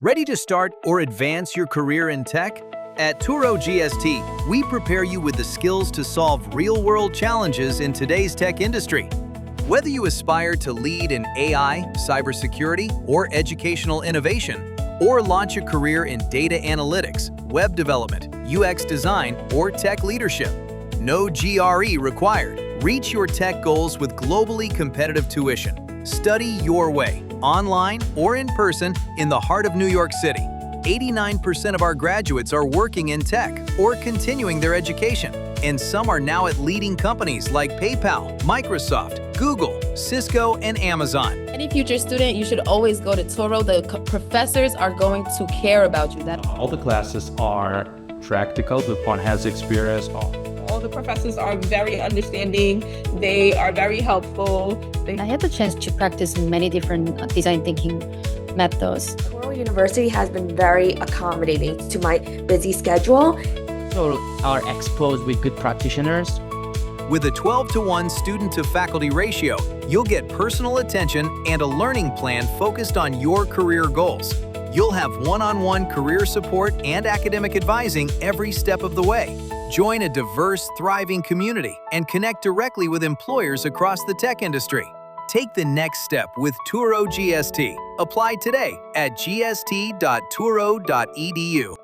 Ready to start or advance your career in tech? At Touro GST, we prepare you with the skills to solve real-world challenges in today's tech industry. Whether you aspire to lead in AI, cybersecurity, or educational innovation, or launch a career in data analytics, web development, UX design, or tech leadership, no GRE required. Reach your tech goals with globally competitive tuition. Study your way, online or in person, in the heart of New York City. 89% of our graduates are working in tech or continuing their education, and some are now at leading companies like PayPal, Microsoft, Google, Cisco, and Amazon. Any future student, you should always go to Touro. The professors are going to care about you. All the classes are practical, the one has experience. All the professors are very understanding. They are very helpful. I had the chance to practice many different design thinking methods. Touro University has been very accommodating to my busy schedule. So are exposed with good practitioners. With a 12-to-1 student-to-faculty ratio, you'll get personal attention and a learning plan focused on your career goals. You'll have one-on-one career support and academic advising every step of the way. Join a diverse, thriving community and connect directly with employers across the tech industry. Take the next step with Touro GST. Apply today at gst.touro.edu.